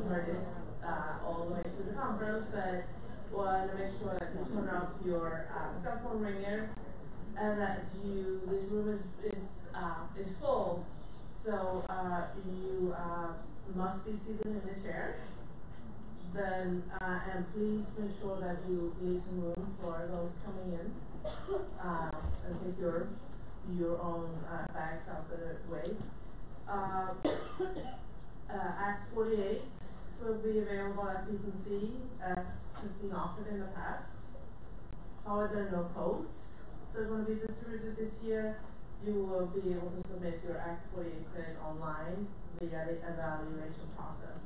heard this all the way through the conference, but want to make sure that you turn off your cell phone ringer and that this room is full. So you must be seated in a chair. Then and please make sure that you leave some room for those coming in and take your own bags out the way. Act 48 will be available at PPC as has been offered in the past. However, there are no codes that are going to be distributed this year. You will be able to submit your Act 48 credit online via the evaluation process.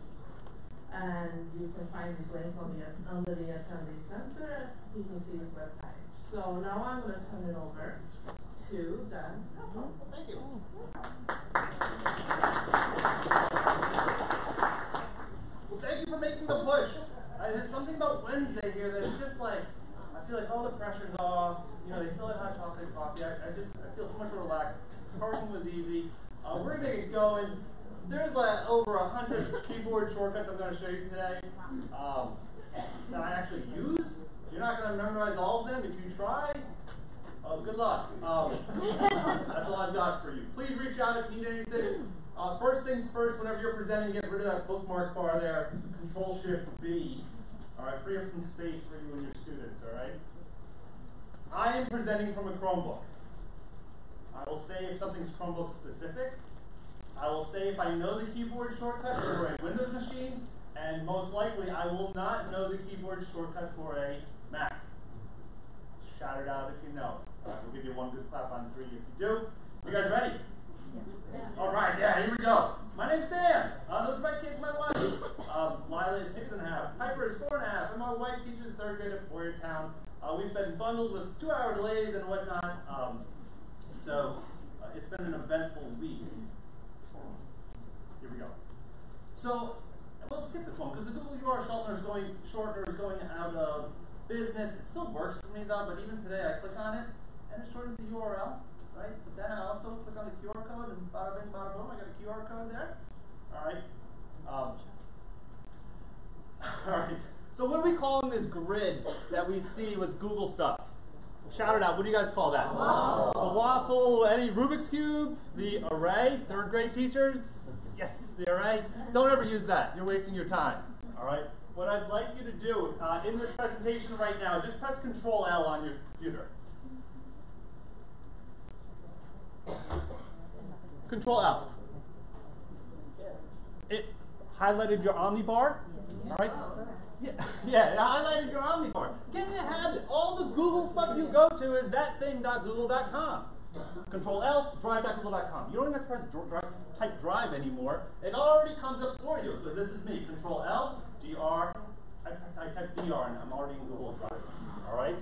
And you can find these links under the Attendee Center at PPC's webpage. So now I'm going to turn it over to Dan. Well, thank you. Well, thank you for making the push. There's something about Wednesday here that's just like, I feel like all the pressure's off. You know, they still have hot chocolate and coffee. I feel so much more relaxed. Parking was easy. We're going to get going. There's over 100 keyboard shortcuts I'm going to show you today that I actually use. You're not going to memorize all of them. If you try, good luck. That's all I've got for you. Please reach out if you need anything. First things first, whenever you're presenting, get rid of that bookmark bar there. Control-Shift-B. All right, free up some space for you and your students, all right? I am presenting from a Chromebook. I will say if something's Chromebook specific. I will say if I know the keyboard shortcut for a Windows machine, and most likely I will not know the keyboard shortcut for a Mac. Shout it out if you know. All right, we'll give you one good clap on 3 if you do. You guys ready? Yeah. All right, yeah, here we go. My name's Dan. Those are my kids, my wife. Lila is 6.5. Piper is 4.5. And my wife teaches 3rd grade at Boyertown. We've been bundled with 2-hour delays and whatnot. So it's been an eventful week. Here we go. So we'll skip this one because the Google URL shortener is going out of business. It still works for me though, but even today I click on it and it shortens the URL, right? But then I also click on the QR code and bada bing, bada boom, I got a QR code there. All right. All right. So what are we calling this grid that we see with Google stuff? Shout it out. What do you guys call that? Waffle. The waffle. Any Rubik's Cube? The array? 3rd grade teachers? Yes, the array. Don't ever use that. You're wasting your time. All right. What I'd like you to do in this presentation right now, just press Control-L on your computer. Control-L. It highlighted your Omnibar. All right. Yeah, I highlighted your Omnibar. Get in the habit. All the Google stuff you go to is thatthing.google.com. Control-L, drive.google.com. You don't even have to press type drive anymore. It already comes up for you. So this is me. Control-L, DR. I type DR and I'm already in Google Drive. All right?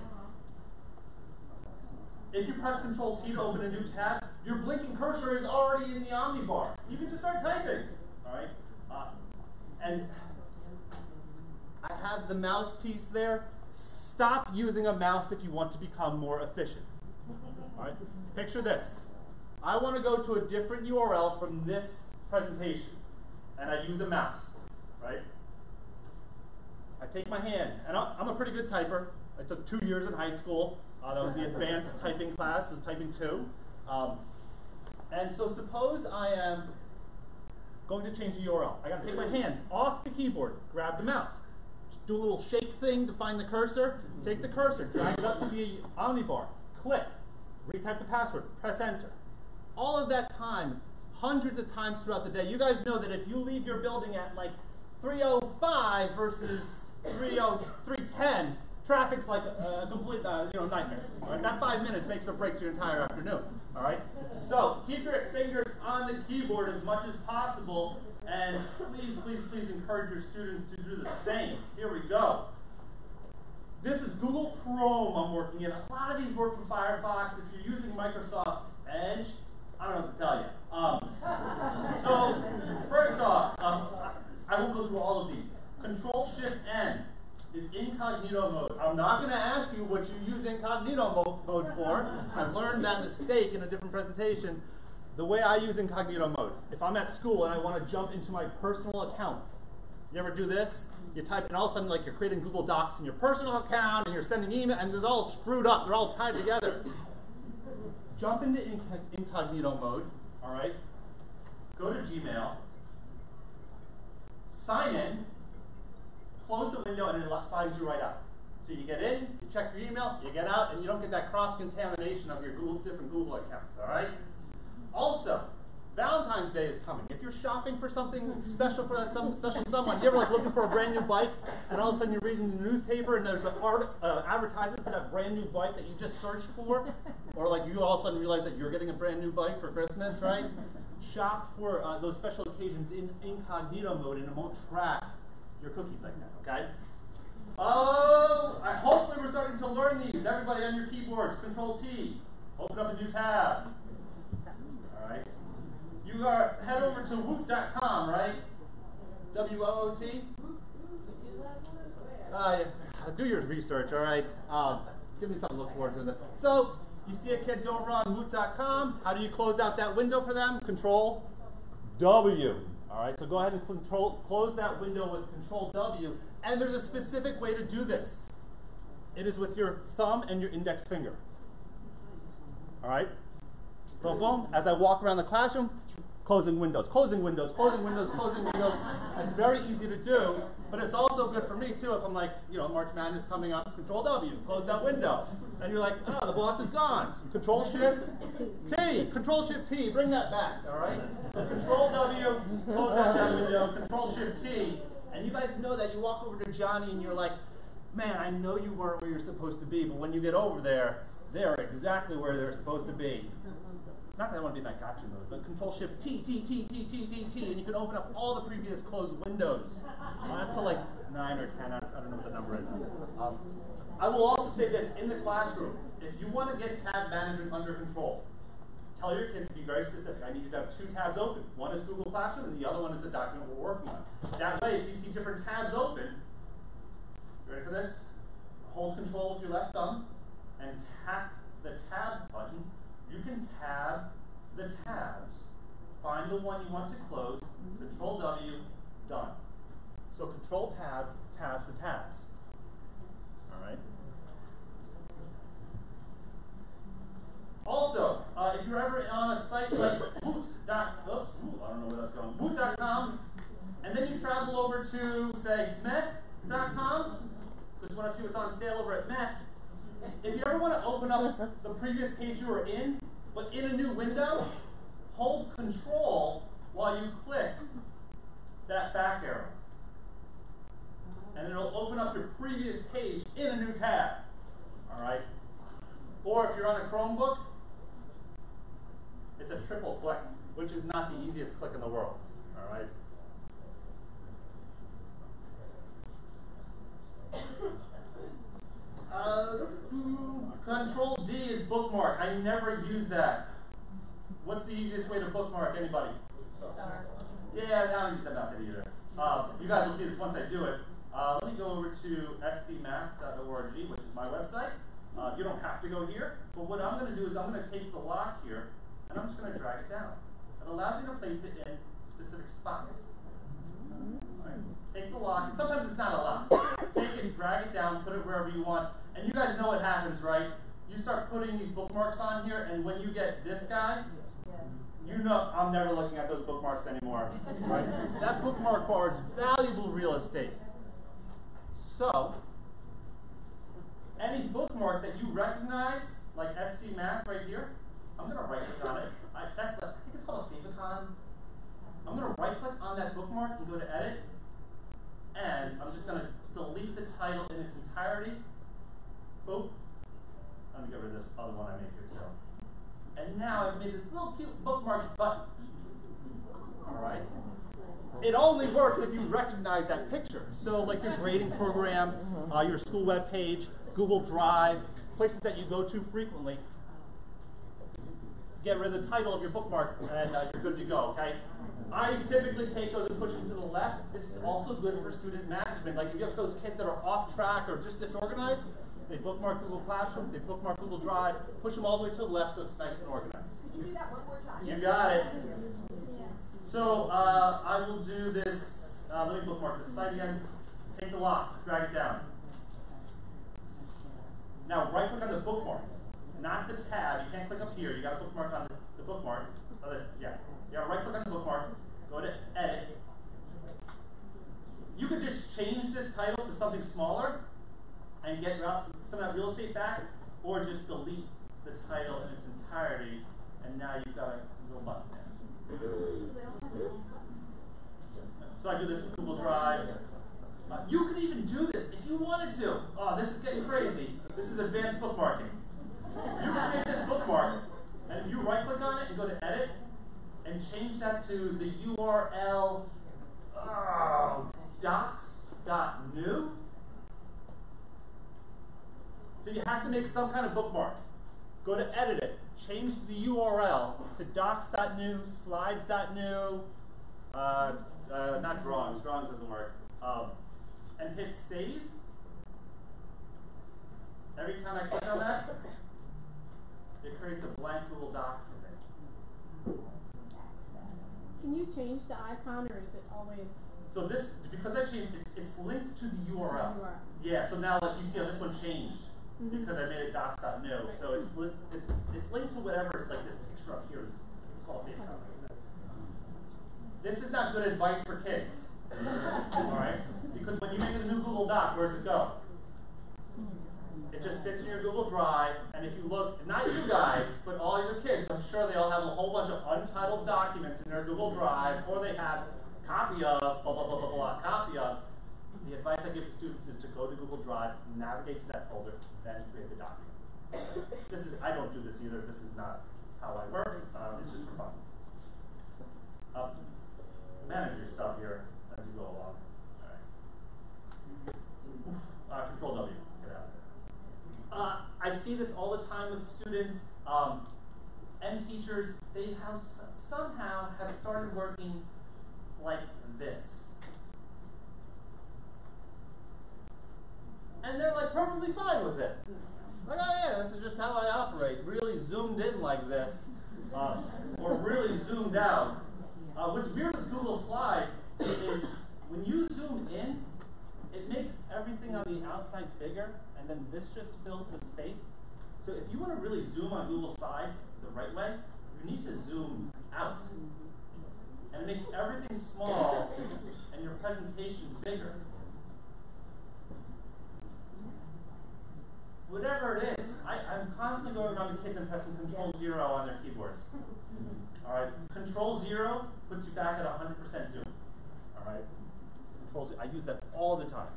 If you press Control-T to open a new tab, your blinking cursor is already in the Omnibar. You can just start typing. All right? And I have the mouse piece there. Stop using a mouse if you want to become more efficient. All right? Picture this. I want to go to a different URL from this presentation, and I use a mouse, right? I take my hand, and I'm a pretty good typer. I took 2 years in high school. That was the advanced typing class, was typing 2. And so suppose I am going to change the URL. I got to take my hands off the keyboard, grab the mouse. Do a little shake thing to find the cursor, take the cursor, drag it up to the Omnibar, click, retype the password, press enter. All of that time, hundreds of times throughout the day, you guys know that if you leave your building at like 3:05 versus 3:10, traffic's like a complete nightmare. All right? That 5 minutes makes or breaks your entire afternoon. All right? So keep your fingers on the keyboard as much as possible. And please, please, please encourage your students to do the same. Here we go. This is Google Chrome I'm working in. A lot of these work for Firefox. If you're using Microsoft Edge, I don't know what to tell you. So first off, I won't go through all of these. Control-Shift-N is incognito mode. I'm not going to ask you what you use incognito mode for. I learned that mistake in a different presentation. The way I use incognito mode, if I'm at school and I want to jump into my personal account, You ever do this? You type, and all of a sudden, like, you're creating Google Docs in your personal account, and you're sending email, and it's all screwed up. They're all tied together. Jump into incognito mode, all right? Go to Gmail, sign in, close the window, and it signs you right out. So you get in, you check your email, you get out, and you don't get that cross-contamination of your different Google accounts, all right? Also, Valentine's Day is coming. If you're shopping for something special for that special someone, you ever like looking for a brand new bike, and all of a sudden you're reading the newspaper and there's an advertisement for that brand new bike that you just searched for, or like you all of a sudden realize that you're getting a brand new bike for Christmas, right? Shop for those special occasions in incognito mode, and it won't track your cookies like that. Okay? Hopefully we're starting to learn these. Everybody on your keyboards, Control T. Open up a new tab. All right. You head over to woot.com, right? W-O-O-T? Do your research, all right? Give me something to look forward to. So, you see a kid's over on woot.com. How do you close out that window for them? Control W. All right, so go ahead and close that window with Control W. And there's a specific way to do this. It is with your thumb and your index finger. All right? Boom, boom. As I walk around the classroom, closing windows, closing windows, closing windows, closing windows. It's very easy to do, but it's also good for me too if I'm like, March Madness coming up, Control W, close that window. And you're like, oh, the boss is gone. Control Shift T, Control Shift T, bring that back, all right? So Control W, close out that window, Control Shift T, and you guys know that you walk over to Johnny and you're like, man, I know you weren't where you're supposed to be, but when you get over there, they're exactly where they're supposed to be. Not that I want to be in that gotcha mode, but Control Shift T, T, T, T, T, T, T, and you can open up all the previous closed windows. Up to like 9 or 10, I don't know what the number is. I will also say this, in the classroom, if you want to get tab management under control, tell your kids to be very specific. I need you to have 2 tabs open. One is Google Classroom, and the other one is the document we're working on. That way, if you see different tabs open, you ready for this? Hold Control with your left thumb, and tap the tab button. You can tab the tabs. Find the one you want to close, Control W, done. So Control Tab tabs the tabs. All right. Also, if you're ever on a site like woot.com, and then you travel over to, say, met.com, because you want to see what's on sale over at Met. If you ever want to open up the previous page you were in, but in a new window, hold Control while you click that back arrow. And it'll open up your previous page in a new tab. All right? Or if you're on a Chromebook, it's a triple click, which is not the easiest click in the world. All right? Control D is bookmark. I never use that. What's the easiest way to bookmark? Anybody? Star. Yeah, I don't use that method either. You guys will see this once I do it. Let me go over to scmath.org, which is my website. You don't have to go here, but what I'm going to do is I'm going to take the lock here, and I'm just going to drag it down. It allows me to place it in specific spots. Right. Take the lock. Sometimes it's not a lock. Take it, drag it down, put it wherever you want. And you guys know what happens, right? You start putting these bookmarks on here, and when you get this guy, you know I'm never looking at those bookmarks anymore. Right? That bookmark bar is valuable real estate. So, any bookmark that you recognize, like SC Math right here, I'm going to right-click on it. I think it's called a favicon. I'm going to right-click on that bookmark and go to Edit. And I'm just going to delete the title in its entirety. Boop. Let me get rid of this other one I made here too. And now I've made this little cute bookmark button. All right. It only works if you recognize that picture. So like your grading program, your school web page, Google Drive, places that you go to frequently. Get rid of the title of your bookmark and you're good to go, okay? I typically take those and push them to the left. This is also good for student management. Like if you have those kids that are off track or just disorganized, they bookmark Google Classroom, they bookmark Google Drive, push them all the way to the left so it's nice and organized. Could you do that one more time? You got it. So I will do this Let me bookmark this site again. Take the lock, drag it down. Now right click on the bookmark, not the tab. You can't click up here. You got to bookmark on the bookmark. Yeah. You got to right click on the bookmark, go to edit. You could just change this title to something smaller and get some of that real estate back, or just delete the title in its entirety, and now you've got a little button there. So I do this with Google Drive. You could even do this if you wanted to. Oh, this is getting crazy. This is advanced bookmarking. You can create this bookmark, and if you right-click on it and go to Edit, and change that to the URL docs.new. So you have to make some kind of bookmark. Go to Edit it. Change the URL to docs.new, slides.new, not drawings. Drawings doesn't work. And hit save. Every time I click on that, it creates a blank Google Doc for me. Can you change the icon, or is it always? So this, because I changed, it's linked to the URL. Yeah. So now, like you see how this one changed because I made it docs.new. So it's linked to whatever. It's like this picture up here. It's called Facebook. This is not good advice for kids. All right. Because when you make a new Google Doc, where does it go? It just sits in your Google Drive, and if you look, not you guys, but all your kids, I'm sure they all have a whole bunch of untitled documents in their Google Drive, or they have copy of, blah, blah, blah, blah, blah, copy of. The advice I give to students is to go to Google Drive, navigate to that folder, then create the document. I don't do this either. This is not how I work. It's just for fun. Manage your stuff here as you go along. All right. Control W. Get out. I see this all the time with students and teachers. They have somehow have started working like this. And they're like perfectly fine with it. Like, oh yeah, this is just how I operate. Really zoomed in like this. Or really zoomed out. What's weird with Google Slides is when you zoom in, it makes everything on the outside bigger, and then this just fills the space. So if you want to really zoom on Google Slides the right way, you need to zoom out. And it makes everything small and your presentation bigger. Whatever it is, I'm constantly going around to kids and pressing Control-0 on their keyboards. All right, Control-0 puts you back at 100% zoom. All right, Control-0, I use that all the time.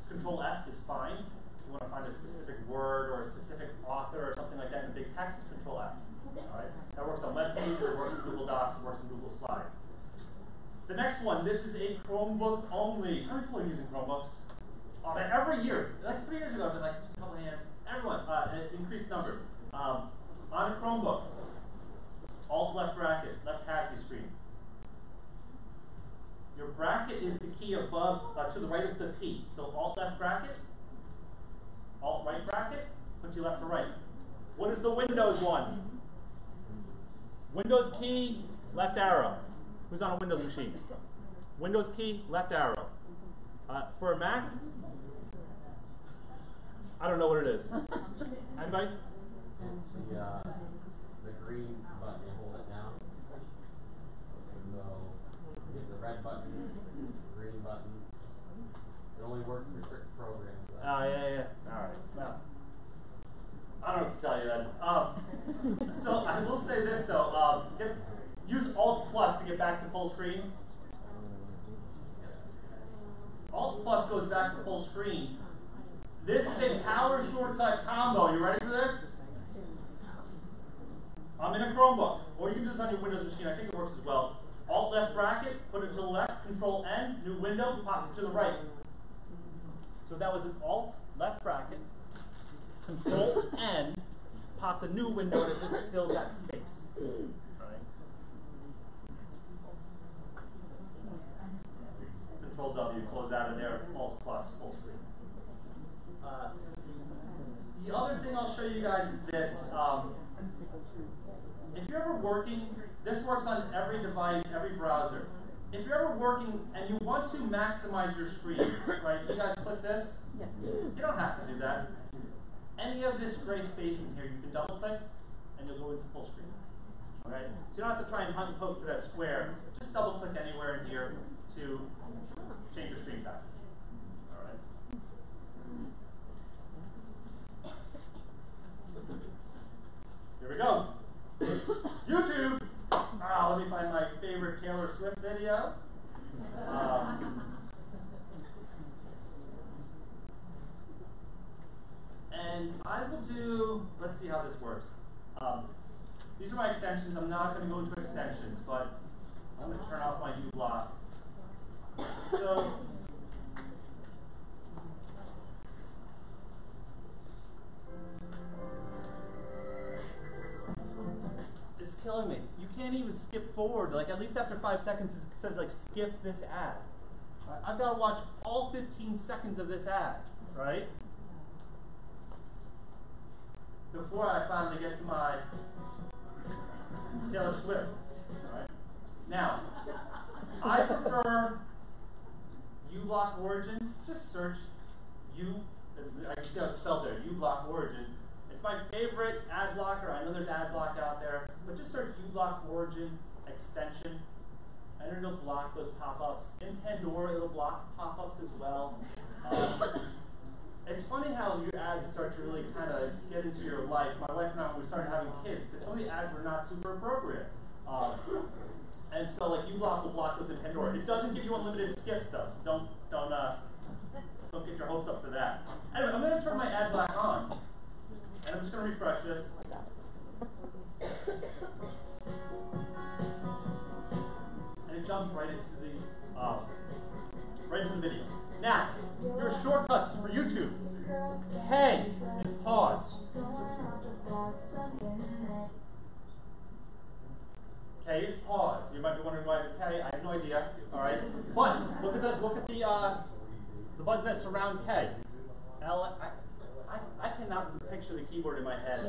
Control-F is fine. If you want to find a specific word or a specific author or something like that in big text, Control-F. All right, that works on web pages, it works in Google Docs, it works in Google Slides. The next one, this is a Chromebook only. How many people are using Chromebooks? Oh man, every year, like 3 years ago, I've been like, just a couple of hands. Everyone, increased numbers. On a Chromebook, Alt left bracket, left taxi screen. Your bracket is the key above, to the right of the P. So Alt left bracket, Alt right bracket, puts you left to right. What is the Windows one? Windows key, left arrow. Who's on a Windows machine? Windows key, left arrow. For a Mac, I don't know what it is. Anybody? The green button, you hold it down. So you hit the red button, green button. It only works for certain programs. Oh, yeah. All right. Well, I don't know what to tell you then. So I will say this though. Use Alt plus to get back to full screen. Alt plus goes back to full screen. This is a power shortcut combo. You ready for this? I'm in a Chromebook, or you can do this on your Windows machine. I think it works as well. Alt left bracket, put it to the left, Control N, new window, pops it to the right. So that was an Alt left bracket, Control N, popped a new window, and it just filled that space. Right? Control W, close out of there, Alt plus, full screen. The other thing I'll show you guys is this. If you're ever working, this works on every device, every browser. If you're ever working and you want to maximize your screen, right? You guys click this? Yes. You don't have to do that. Any of this gray space in here, you can double click and you'll go into full screen. Okay? So you don't have to try and hunt and poke for that square. Just double click anywhere in here to change your screen size. All right? Here we go. YouTube. Let me find my favorite Taylor Swift video. And I will do, let's see how this works. These are my extensions. I'm not going to go into extensions, but I'm going to turn off my U-block. So, it's killing me. You can't even skip forward. Like, at least after 5 seconds, it says, like, skip this ad. Right? I've got to watch all 15 seconds of this ad, right? Before I finally get to my Taylor Swift. Right? Now, I prefer U-block origin. Just search I can see how it's spelled there, U-block origin. It's my favorite ad blocker. I know there's ad block out there, but just search U-block origin extension, and it'll block those pop-ups. In Pandora, it'll block pop-ups as well. It's funny how your ads start to really kind of get into your life. My wife and I, when we started having kids, some of the ads were not super appropriate. And so, like, U-block will block those in Pandora. It doesn't give you unlimited skips, though, so don't get your hopes up for that. Anyway, I'm going to turn my ad block on, and I'm just going to refresh this. And it jumps right into the video. Now, your shortcuts for YouTube. K is pause. K is pause. You might be wondering why it's K. I have no idea. All right, but look at the buttons that surround K. I cannot picture the keyboard in my head.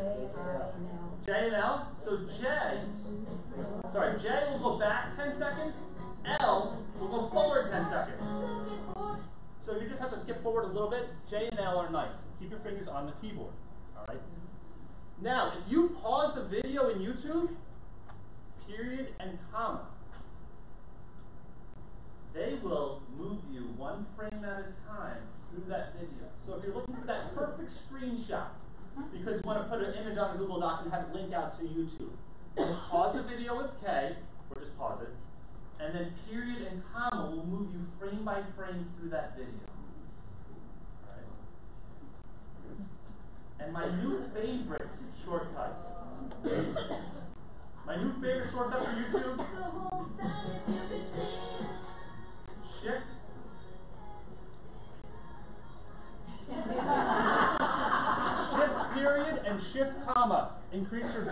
J and L. So J will go back 10 seconds. L will go forward 10 seconds. So you just have to skip forward a little bit. J and L are nice. Keep your fingers on the keyboard. All right. Now, if you pause the video in YouTube, period and comma, they will move you one frame at a time through that video. So if you're looking for that perfect screenshot, because you want to put an image on a Google Doc and have it link out to YouTube, pause the video with K, or just pause it, and then period and comma will move you frame by frame through that video. Right? And my new favorite shortcut. My new favorite shortcut for YouTube. Shift. Shift period and shift comma. Increase or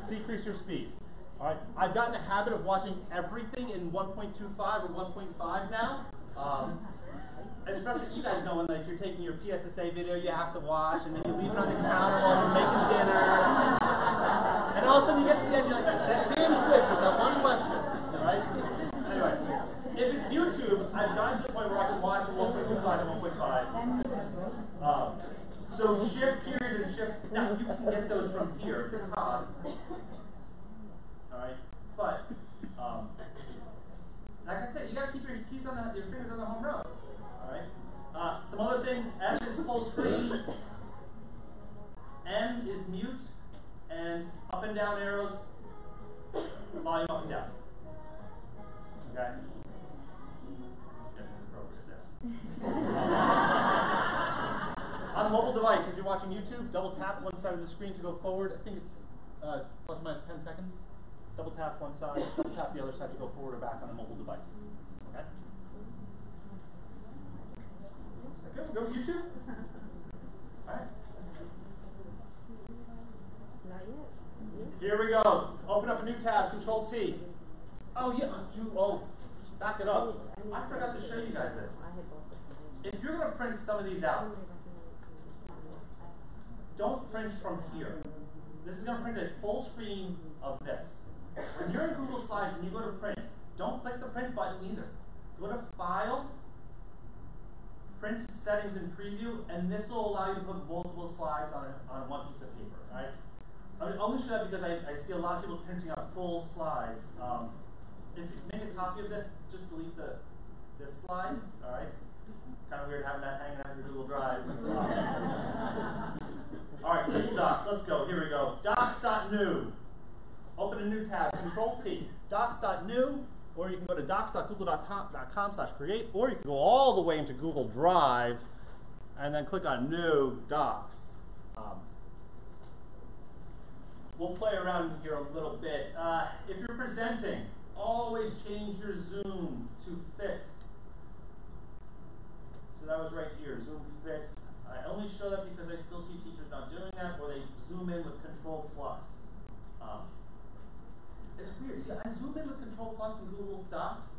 decrease your speed. All right, I've gotten a habit of watching everything in 1.25 or 1.5 now. Especially, you guys know when like you're taking your PSSA video, you have to watch, and then you leave it on the counter while you're making dinner. And all of a sudden you get to the end, you're like, that damn quiz was that one question. All right? Anyway, if it's YouTube, I've gotten to the point where I can watch a 1.25 and 1.5. So shift period and shift. Now you can get those from here, the cog. Alright, but like I said, you gotta keep your keys on your fingers on the home row. Alright. Some other things, F is full screen, M is mute, and up and down arrows, volume up and down. Okay? On a mobile device, if you're watching YouTube, double tap one side of the screen to go forward. I think it's plus or minus 10 seconds. Double tap one side, double tap the other side to go forward or back on a mobile device. Okay? Okay, we'll go with YouTube. Alright. Not yet. Here we go. Open up a new tab, Control T. Oh yeah, back it up. I forgot to show you guys this. If you're going to print some of these out, don't print from here. This is going to print a full screen of this. When you're in Google Slides and you go to print, don't click the print button either. Go to File, Print Settings and Preview, and this will allow you to put multiple slides on one piece of paper. Right? I only show that because I see a lot of people printing out full slides. If you make a copy of this, just delete this slide. All right. Kind of weird having that hanging out your Google Drive. All right, Google Docs. Let's go. Here we go. Docs.new. Open a new tab. Control-T. Docs.new, or you can go to docs.google.com/create, or you can go all the way into Google Drive and then click on New Docs. We'll play around here a little bit. If you're presenting, always change your zoom to fit. So that was right here, zoom fit. I only show that because I still see teachers not doing that, or they zoom in with Control+. It's weird. I zoom in with Control+ in Google Docs,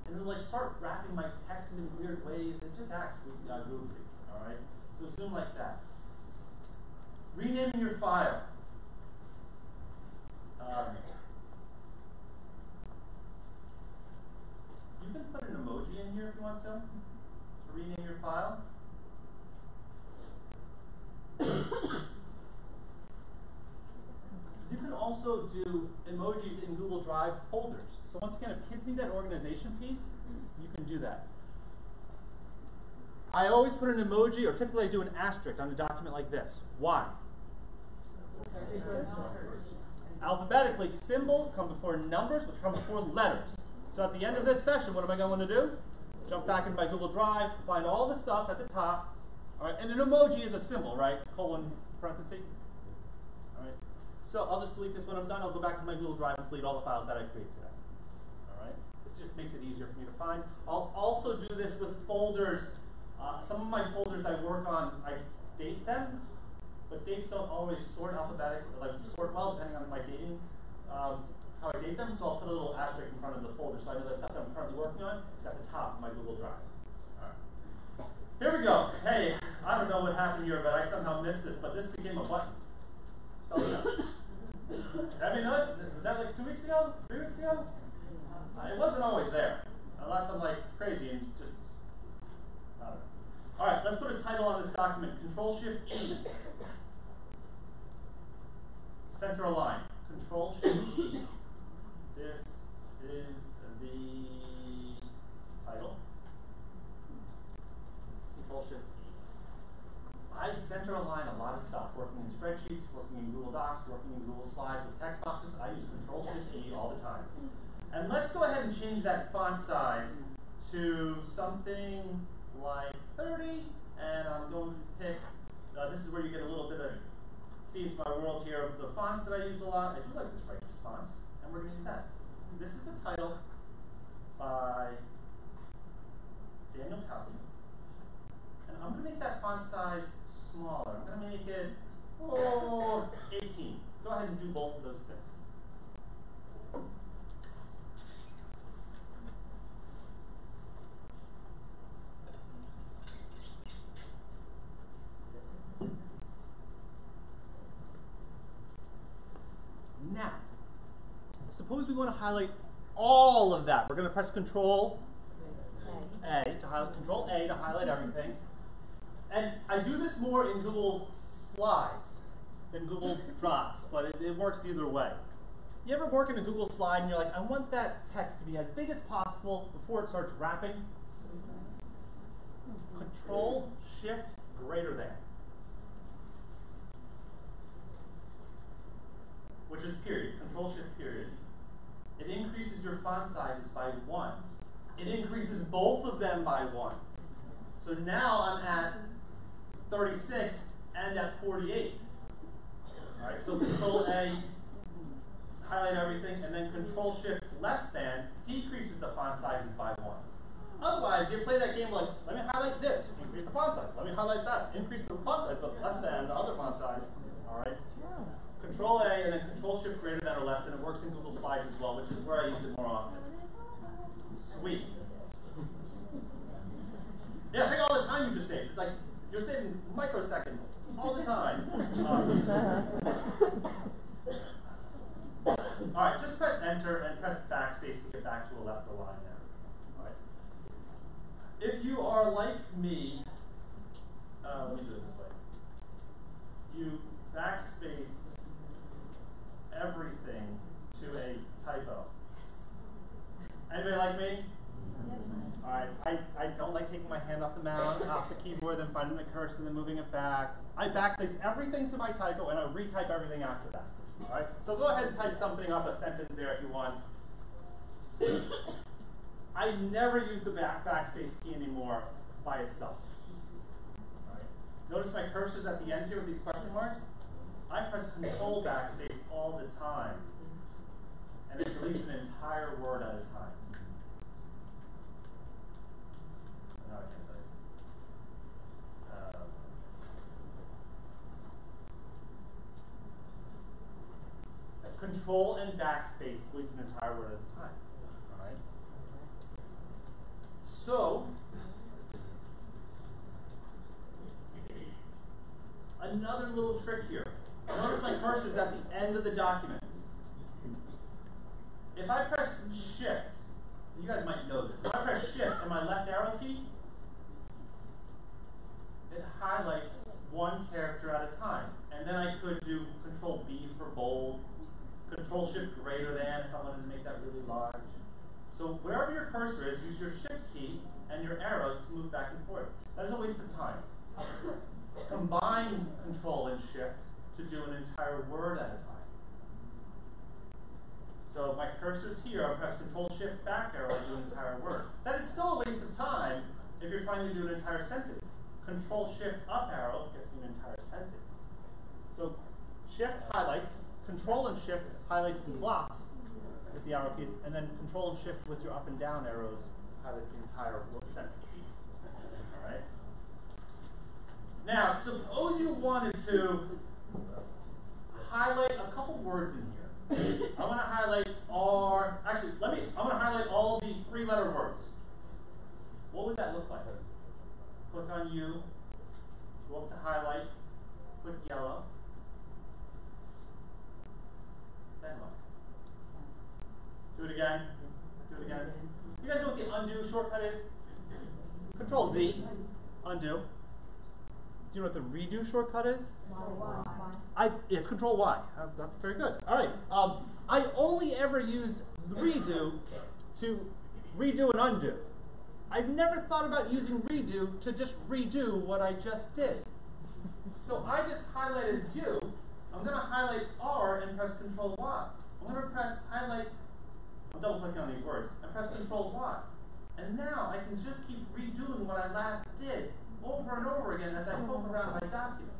and it'll like start wrapping my text in weird ways. It just acts goofy. All right. So zoom like that. Renaming your file. You can put an emoji in here if you want to rename your file. You can also do emojis in Google Drive folders. So once again, if kids need that organization piece, you can do that. I always put an emoji, or typically I do an asterisk on a document like this. Why? Alphabetically, symbols come before numbers, which come before letters. So at the end of this session, what am I going to do? Jump back into my Google Drive, find all the stuff at the top. All right, and an emoji is a symbol, right? Colon, parenthesis. All right. So I'll just delete this when I'm done. I'll go back to my Google Drive and delete all the files that I created today. All right. This just makes it easier for me to find. I'll also do this with folders. Some of my folders I work on, I date them, but dates don't always sort alphabetically, sort well depending on my dating, how I date them. So I'll put a little asterisk in front of the folder so I know the stuff that I'm currently working on is at the top of my Google Drive. All right. Here we go. Hey, I don't know what happened here, but I somehow missed this, but this became a button. Spell it out. I mean, was that like 2 weeks ago? 3 weeks ago? It wasn't always there, unless I'm like crazy and just, I don't know. All right, let's put a title on this document. Control-Shift-E. Center align. Control-Shift-E. This is the title. Control-Shift-E. I center align a lot of stuff, working in spreadsheets, working in Google Docs, working in Google Slides with text boxes. I use Control-Shift-E all the time. And let's go ahead and change that font size to something like 30, and I'm going to pick, this is where you get a little bit of, see into my world here of the fonts that I use a lot. I do like this Righteous font, and we're going to use that. This is the title by Daniel Cowley. And I'm going to make that font size smaller. I'm going to make it 18. Go ahead and do both of those things. Now, suppose we want to highlight all of that. We're going to press Control A to highlight everything. And I do this more in Google Slides than Google Docs, but it works either way. You ever work in a Google slide and you're like, I want that text to be as big as possible before it starts wrapping? Control, Shift, greater than. Which is period, Control Shift period. It increases your font sizes by 1. It increases both of them by 1. So now I'm at 36 and at 48. All right, so Control A, highlight everything, and then Control Shift less than decreases the font sizes by 1. Otherwise, you play that game like, let me highlight this, increase the font size. Let me highlight that, increase the font size, but less than the other font size. All right. Control A and then Control Shift greater than or less than. It works in Google Slides as well, which is where I use it more often. Sweet. Yeah, think all the time you just saved. It's like you're saving microseconds all the time. Alright, just press enter and press backspace to get back to a left line there. Alright. If you are like me, let me do it this way. You backspace everything to a typo. Anybody like me? Alright, I don't like taking my hand off the mouse, off the keyboard, then finding the cursor, then moving it back. I backspace everything to my typo, and I retype everything after that. Alright, so go ahead and type something up, a sentence there if you want. I never use the backspace key anymore by itself. Alright, notice my cursor's at the end here with these question marks. I press Control backspace all the time, and it deletes an entire word at a time. Now I can tell you. Control and backspace deletes an entire word at a time. All right. So another little trick here. Notice my cursor is at the end of the document. If I press Shift, you guys might know this. If I press Shift and my left arrow key, it highlights one character at a time. And then I could do Control B for bold, Control Shift greater than if I wanted to make that really large. So wherever your cursor is, use your Shift key and your arrows to move back and forth. That is a waste of time. Combine Control and Shift to do an entire word at a time. So my cursor's here, I press Control Shift back arrow to do an entire word. That is still a waste of time if you're trying to do an entire sentence. Control Shift up arrow gets me an entire sentence. So Shift highlights, Control and Shift highlights and blocks with the arrow keys, and then Control and Shift with your up and down arrows highlights the entire sentence. All right. Now, suppose you wanted to highlight a couple words in here. I want to highlight I want to highlight all the 3-letter words. What would that look like? Click on U, go up to highlight, click yellow, then what? Do it again, do it again. You guys know what the undo shortcut is? Control Z, undo. Do you know what the redo shortcut is? It's Control Y. That's very good. All right. I only ever used redo to redo and undo. I've never thought about using redo to just redo what I just did. So I just highlighted U. I'm going to highlight R and press Control Y. I'm going to press highlight. I'm double clicking on these words and press Control Y. And now I can just keep redoing what I last did over and over again as I poke around my document.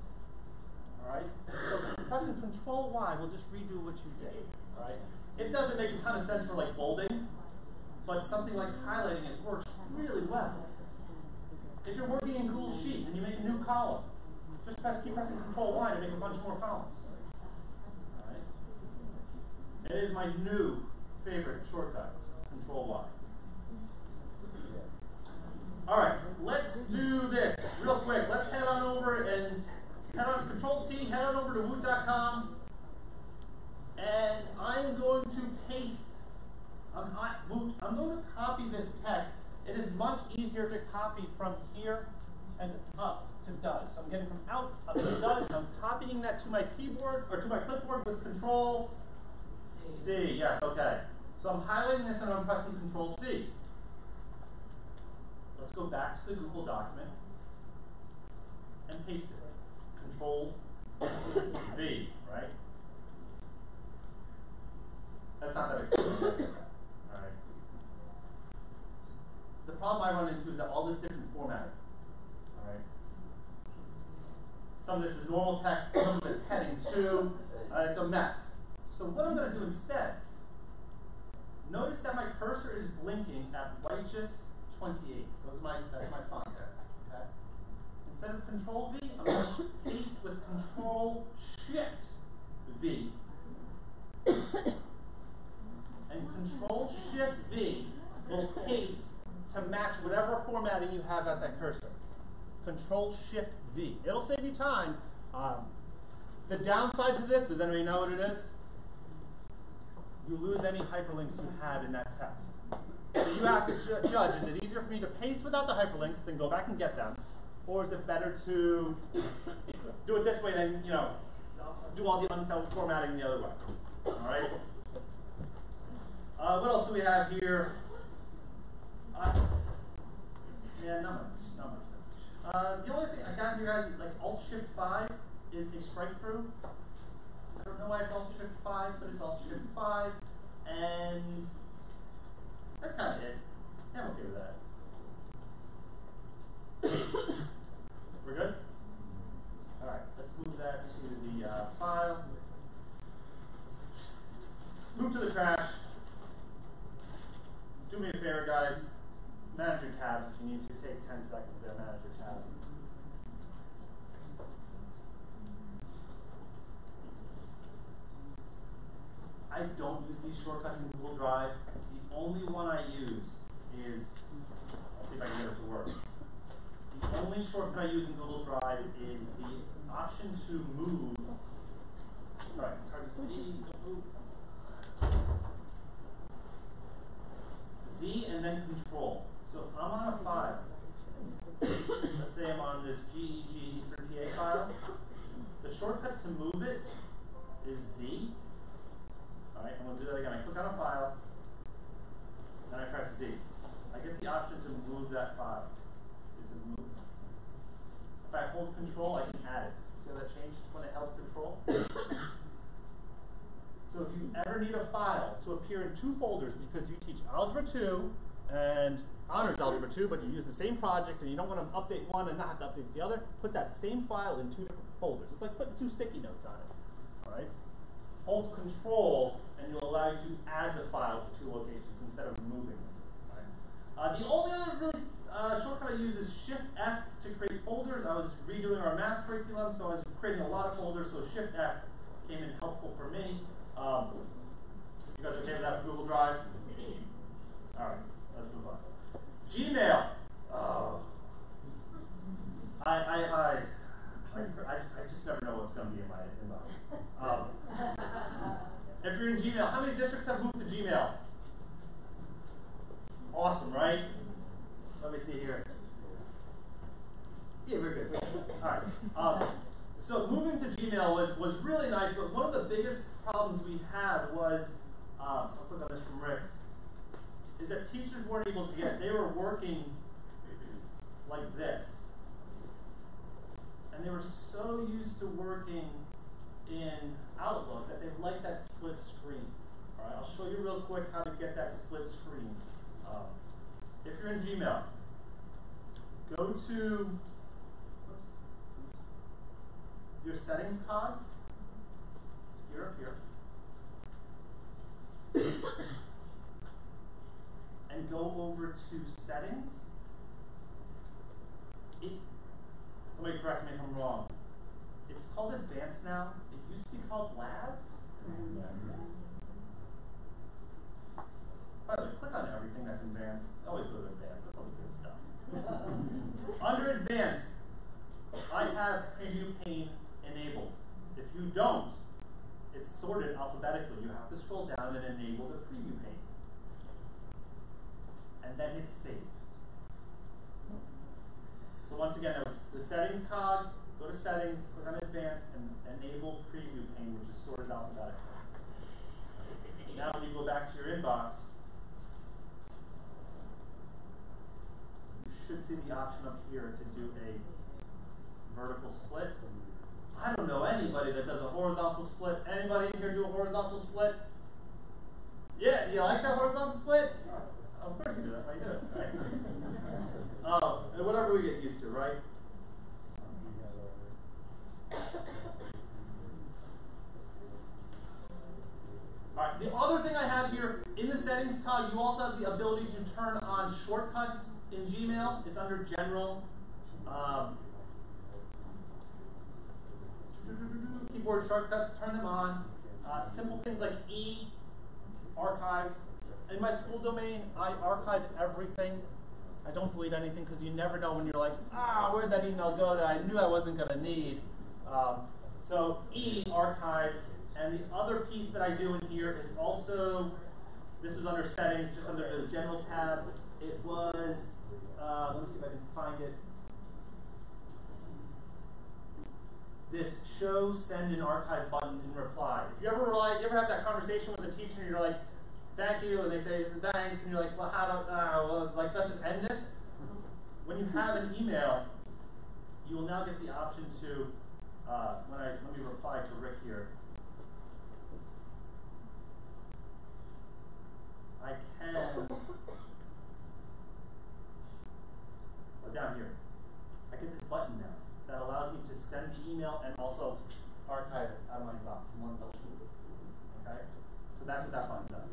Alright? So pressing Control Y will just redo what you did. Alright? It doesn't make a ton of sense for like bolding, but something like highlighting it works really well. If you're working in Google Sheets and you make a new column, just keep pressing Control Y to make a bunch more columns. Alright? It is my new favorite shortcut, Control Y. All right, let's do this real quick. Let's head on over and head on Control T, head on over to woot.com, and I'm going to paste. I'm going to copy this text. It is much easier to copy from here and up to does. So I'm getting from out up to does, and I'm copying that to my keyboard or to my clipboard with Control C. Yes, okay. So I'm highlighting this and I'm pressing Control C. Let's go back to the Google document and paste it. Control V, right? That's not that expensive. All right. The problem I run into is that all this different formatting. All right. Some of this is normal text, some of it's heading 2. It's a mess. So what I'm going to do instead, notice that my cursor is blinking at righteous 28. That's my font there. Okay? Instead of Control V, I'm going to paste with Control Shift V. And Control Shift V will paste to match whatever formatting you have at that cursor. Control Shift V. It'll save you time, The downside to this, does anybody know what it is? You lose any hyperlinks you had in that text. So you have to judge, is it easier for me to paste without the hyperlinks, then go back and get them? Or is it better to do it this way than, you know, do all the unfelt formatting the other way? All right? What else do we have here? Yeah, not much. The only thing I got here, guys, is like Alt-Shift-5 is a strike through. I don't know why it's Alt-Shift-5, but it's Alt-Shift-5, and that's kind of it. Yeah, I'm okay with that. We're good? All right, let's move that to the file. Move to the trash. Do me a favor, guys. Manage your tabs if you need to. Take 10 seconds there, manage your tabs. I don't use these shortcuts in Google Drive. The only one I use is, I'll see if I can get it to work. The only shortcut I use in Google Drive is the option to move. Sorry, it's hard to see. Z and then Control. So if I'm on a file, let's say I'm on this GEG Eastern PA file, the shortcut to move it is Z. All right, I'm going to do that again. I click on a file, then I press Z. I get the option to move that file. Is it move? If I hold Control, I can add it. See how that changed when I held Control? So if you ever need a file to appear in two folders because you teach Algebra 2 and Honors Algebra 2, but you use the same project and you don't want to update one and not have to update the other, put that same file in two different folders. It's like putting two sticky notes on it. All right? Hold Control and it'll allow you to add the file to two locations instead of moving it. Right? The only other really shortcut I use is Shift-F to create folders. I was redoing our math curriculum, so I was creating a lot of folders, so Shift-F came in helpful for me. You guys okay with that for Google Drive? All right, let's move on. Gmail. I just never know what's going to be in my inbox. If you're in Gmail, how many districts have moved to Gmail? Awesome, right? Let me see here. Yeah, we're good. All right. So moving to Gmail was really nice, but one of the biggest problems we had was, I'll click on this from Rick, is that teachers weren't able to get it. They were working like this. And they were so used to working in Outlook that they liked that split screen. All right, I'll show you real quick how to get that split screen. If you're in Gmail, go to your settings cog. It's here up here. And go over to settings. Somebody correct me if I'm wrong. It's called advanced now. It used to be called labs. By the way, click on everything that's advanced. Always go to advanced. That's all the good stuff. Under advanced, I have preview pane enabled. If you don't, it's sorted alphabetically. You have to scroll down and enable the preview pane. And then hit save. So once again, that was the settings cog. Go to settings, click on advanced, and enable preview pane, which is sorted alphabetically. Now when you go back to your inbox, you should see the option up here to do a vertical split. I don't know anybody that does a horizontal split. Anybody in here do a horizontal split? Yeah, you like that horizontal split? Of course you do, that's how you do it, right? And whatever we get used to, right? Alright, the other thing I have here, in the settings cog, you also have the ability to turn on shortcuts in Gmail. It's under General. Keyboard shortcuts, turn them on. Simple things like E, archives. In my school domain, I archive everything. I don't delete anything because you never know when you're like, where'd that email go that I knew I wasn't going to need. So E, archives, and the other piece that I do in here is also, this is under settings, just under the general tab. It was, let me see if I can find it. This show, send, and archive button in reply. If you ever have that conversation with a teacher and you're like, thank you, and they say thanks, and you're like, well, how do, well, like, let's just end this. When you have an email, you will now get the option to, let me reply to Rick here. I can, down here, I get this button now that allows me to send the email and also archive it out of my inbox in one motion. Okay? So that's what that button does.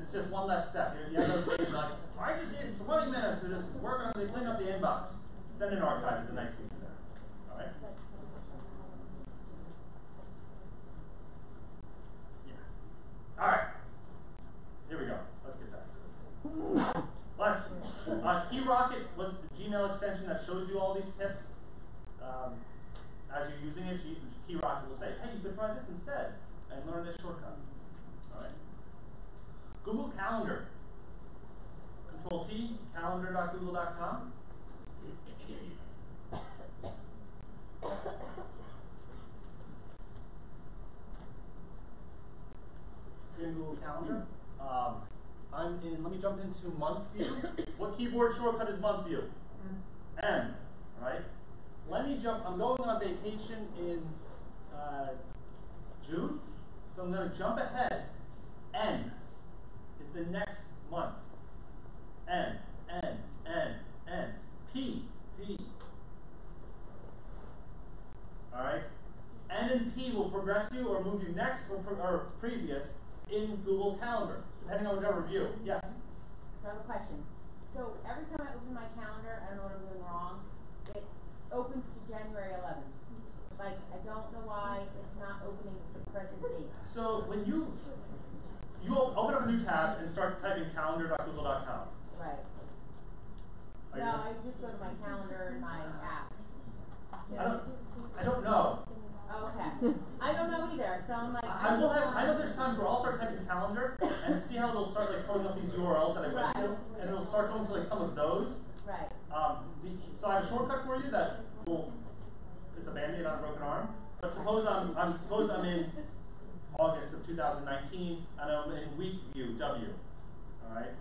It's just one less step. You have those days like, I just need 20 minutes to just work on it, clean up the inbox. Send and archive is a nice feature there. Alright? Yeah. Alright. Here we go. Let's get back to this. Key Rocket was the Gmail extension that shows you all these tips. As you're using it, Key Rocket will say, hey, you could try this instead and learn this shortcut. Alright. Google Calendar. Control T, calendar.google.com. In Google Calendar. Let me jump into month view. What keyboard shortcut is month view? M, right? Let me jump, I'm going on vacation in June, so I'm going to jump ahead. N is the next month. N, N, N, N. P, P. All right? N and P will progress you or move you next or previous in Google Calendar, depending on whatever view. Yes? So I have a question. So every time I open my calendar, I don't know what I'm doing wrong, it opens to January 11th. Like, I don't know why it's not opening to the present date. So when you open up a new tab and start typing calendar.google.com. Right. No, I just go to my calendar and my apps. I don't know. Okay. I don't know either, so I'm like, I know there's times where I'll start typing calendar and see how it'll start like pulling up these URLs that I went to, and it'll start going to like some of those. Right. So I have a shortcut for you that will, it's a band-aid on a broken arm. But suppose I'm in August of 2019 and I'm in week view W. Alright?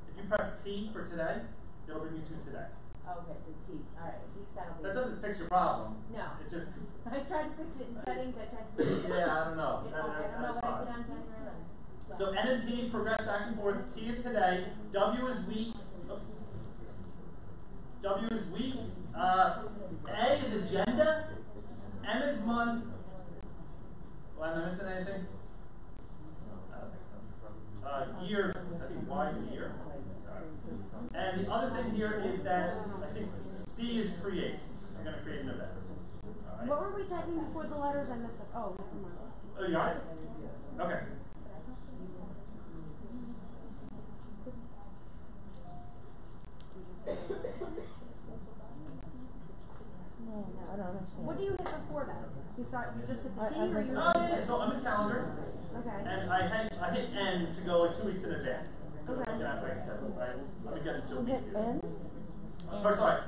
If you press T for today, it'll bring you to today. Okay, so it's T. Alright, at least that'll be. That doesn't fix your problem. No. It just. I tried to fix it in settings, I tried to fix it. Yeah, I don't know. I don't know what I did on January 11th. So N and P progress back and forth. T is today. W is week. Oops. W is week. A is agenda. M is month. Well, am I missing anything? I don't think so. Years. I think Y is year. And the other thing here is that I think C is create. I'm going to create an event. All right. What were we typing before the letters? I missed it. Oh, never mind. Oh, you got it? Okay. No, I don't understand. What do you hit before that? You just hit the T or you? Oh, yeah. So I'm in calendar. Okay. And I hit N to go like 2 weeks in advance. Okay. Looking at my schedule, right? Let me get into a You week hit here. N? Or sorry.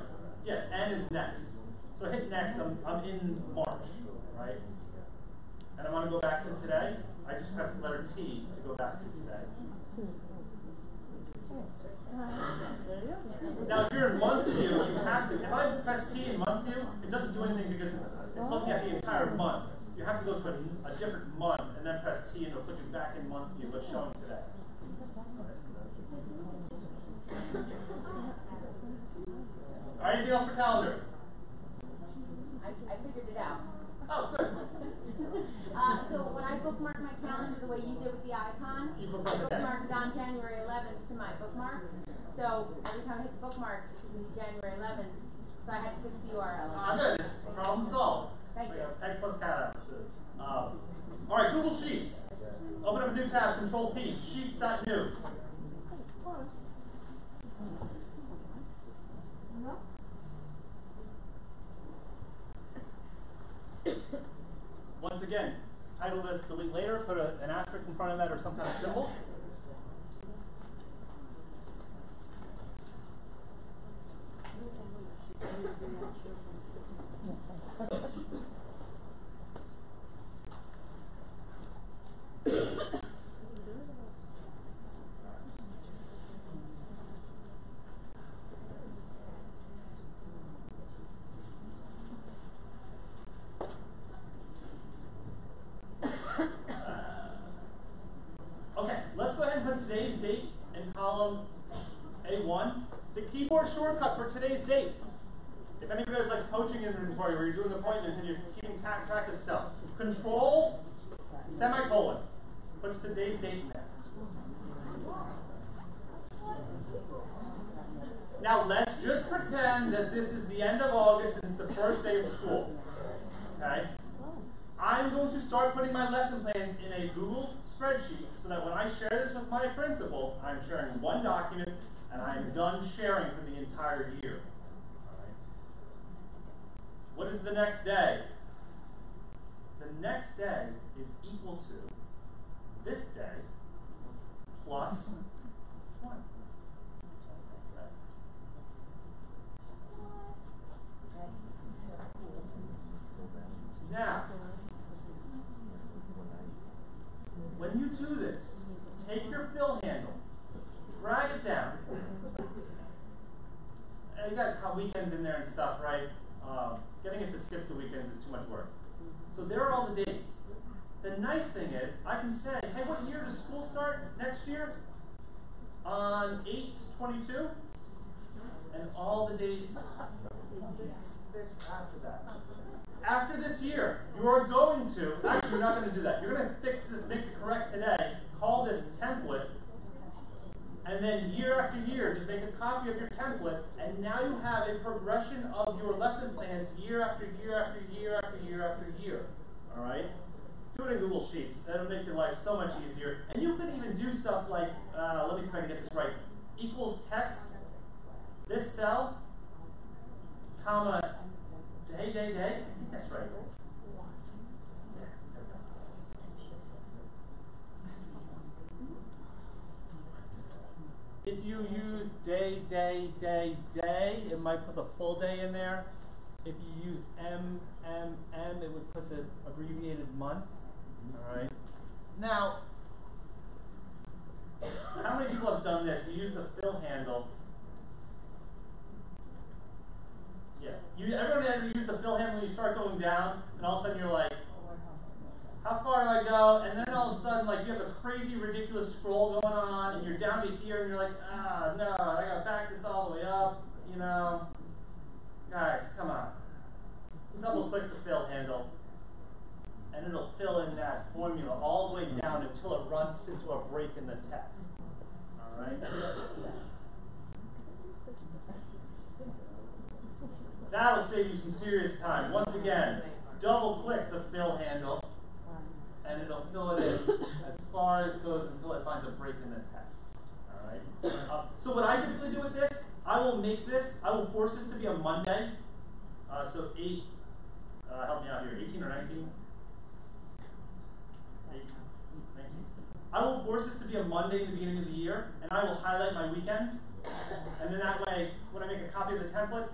Yeah, N is next. So I hit next, I'm in March, right? And I want to go back to today. I just press the letter T to go back to today. Now, if you're in month view, you have to, if I press T in month view, it doesn't do anything because it's looking at the entire month. You have to go to a different month and then press T and it'll put you back in month view, what's showing today. All right, anything else for calendar? I figured it out. Oh, good. So when I bookmark my calendar the way you did with the icon, You I bookmark bookmarked on January 11th to my bookmarks. So every time I hit the bookmark, it was January 11th. So I had to fix the URL. Good. It's problem solved. Thank you. Egg plus cat episode. All right, Google Sheets. Open up a new tab, Control T, sheets.new. again, title this delete later, put an asterisk in front of that or some kind of symbol. Okay, let's go ahead and put today's date in column A1. The keyboard shortcut for today's date. If anybody has like coaching inventory where you're doing appointments and you're keeping track of stuff, Control, semicolon, puts today's date in there. Now let's just pretend that this is the end of August and it's the first day of school. Okay? I'm going to start putting my lesson plans in a Google spreadsheet so that when I share this with my principal, I'm sharing one document and I'm done sharing for the entire year. All right. What is the next day? The next day is equal to this day plus 1. Now, when you do this, take your fill handle, drag it down. And you got weekends in there and stuff, right? Getting it to skip the weekends is too much work. So there are all the days. The nice thing is, I can say, hey, what year does school start next year? On 8/22, and all the days fixed after that. After this year, you are going to, actually you're not going to do that. You're going to fix this, make it correct today, call this template, and then year after year, just make a copy of your template, and now you have a progression of your lesson plans year after year after year after year after year. All right? Do it in Google Sheets. That'll make your life so much easier. And you can even do stuff like, let me see if I can get this right, equals text, this cell, comma, day. I think that's right. If you use day, it might put the full day in there. If you use M, it would put the abbreviated month. All right. Now, how many people have done this? You use the fill handle. Yeah. Everyone ever use the fill handle, you start going down, and all of a sudden you're like, how far do I go? And then all of a sudden, like, you have a crazy, ridiculous scroll going on, and you're down to here, and you're like, no, I gotta back this all the way up, you know. Guys, come on. Double click the fill handle, and it'll fill in that formula all the way down until it runs into a break in the text. All right? That'll save you some serious time. Once again, double click the fill handle, and it'll fill it in as far as it goes until it finds a break in the text. All right. So what I typically do with this, I will force this to be a Monday. So 8, help me out here, 18 or 19? 19. I will force this to be a Monday at the beginning of the year, and I will highlight my weekends. And then that way, when I make a copy of the template,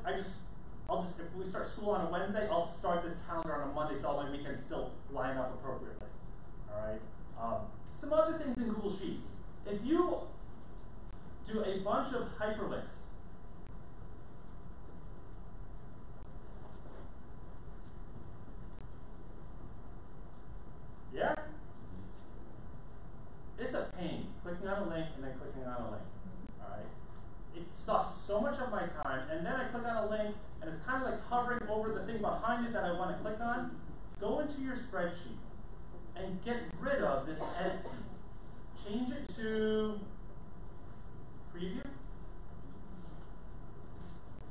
if we start school on a Wednesday, I'll start this calendar on a Monday so all my weekends still line up appropriately. All right. Some other things in Google Sheets. If you do a bunch of hyperlinks, yeah? It's a pain, clicking on a link and then clicking on a link. All right. It sucks so much of my time, and then I click on a link, and it's kind of like hovering over the thing behind it that I want to click on. Go into your spreadsheet and get rid of this edit piece. Change it to preview.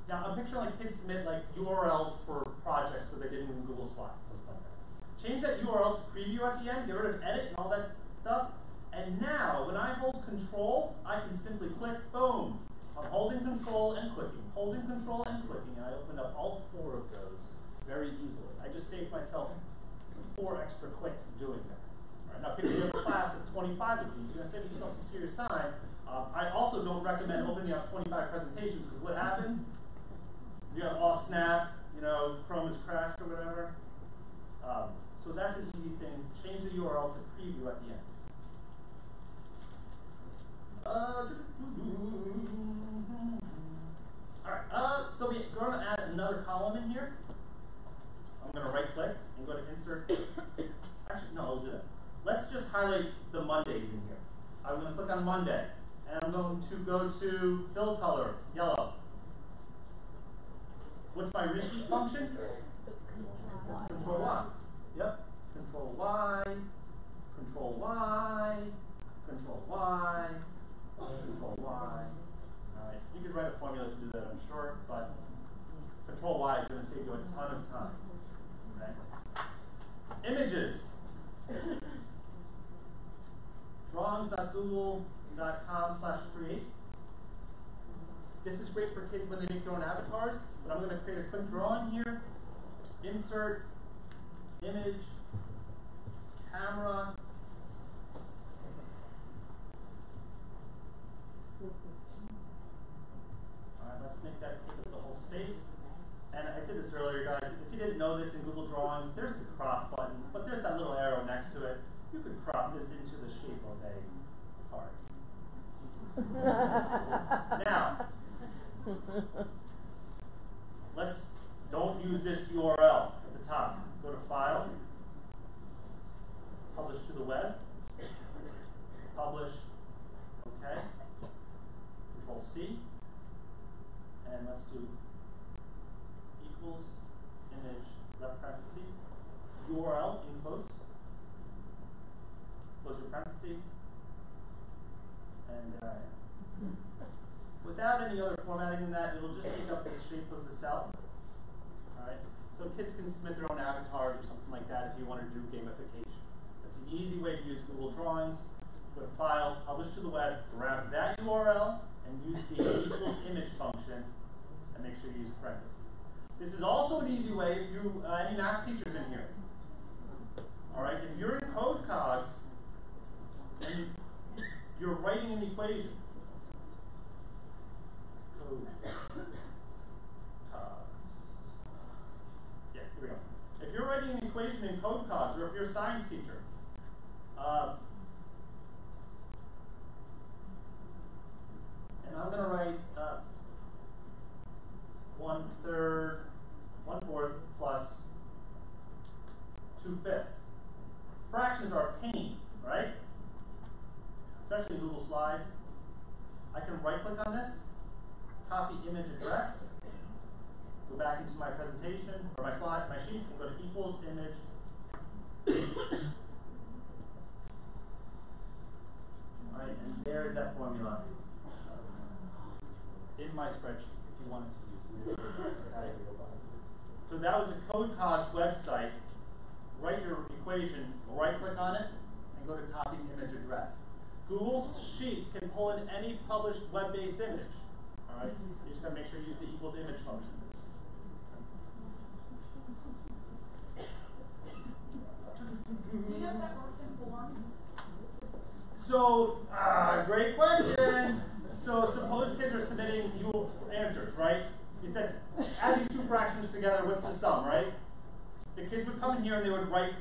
Now, I'm picturing like kids submit like URLs for projects because they did it in Google Slides, something like that. Change that URL to preview at the end, get rid of edit and all that stuff. And now, when I hold Control, I can simply click, boom. I'm holding Control and clicking, holding Control and clicking, and I opened up all 4 of those very easily. I just saved myself 4 extra clicks doing that. All right, now, if you have a class of 25 of these, you're going to save yourself some serious time. I also don't recommend opening up 25 presentations, because what happens? You have all snap, you know, Chrome is crashed or whatever. So that's an easy thing. Change the URL to preview at the end. Alright, so we're going to add another column in here. I'm going to right click and go to insert. Actually, no, I'll do that. Let's just highlight the Mondays in here. I'm going to click on Monday, and I'm going to go to fill color, yellow. What's my repeat function? Control Y. Yep. Control Y, Control Y, Control Y, Control Y. Alright, you could write a formula to do that, I'm sure, but Control Y is going to save you a ton of time. Okay. Images. Drawings.google.com/create. This is great for kids when they make their own avatars, but I'm going to create a quick drawing here. Insert, image, camera. Alright, let's make that take up the whole space. And I did this earlier, guys. If you didn't know this in Google Drawings, there's the crop button, but there's that little arrow next to it. You could crop this into the shape of a heart. Now, don't use this URL at the top. Go to File, Publish to the Web, Publish, OK, Control C, and let's do equals, image, left parenthesis, URL in quotes, close your parenthesis, and there I am. Without any other formatting than that, it'll just take up the shape of the cell. Alright? So kids can submit their own avatars or something like that if you want to do gamification. That's an easy way to use Google Drawings. Go to File, Publish to the Web, grab that URL, and use the equals image function, and make sure you use parentheses. This is also an easy way if you, any math teachers in here. Alright, if you're in Code Cogs, and you're writing an equation, yeah, here we go. If you're writing an equation in Code Cogs, or if you're a science teacher, and I'm going to write 1/4 plus 2/5. Fractions are a pain, right? Especially in Google Slides. I can right-click on this, copy image address, go back into my presentation, or my slide, my sheets, and go to equals image. Alright, and there's that formula in my spreadsheet if you wanted to use it. Okay. So that was the Code Cogs website. Write your equation, right-click on it, and go to copy image address. Google Sheets can pull in any published web-based image. All right, you just got to make sure you use the equals image function. Do you know if that works in forms? So, great question. So suppose kids are submitting you answers, right? You said, add these two fractions together, what's the sum, right? The kids would come in here and they would write,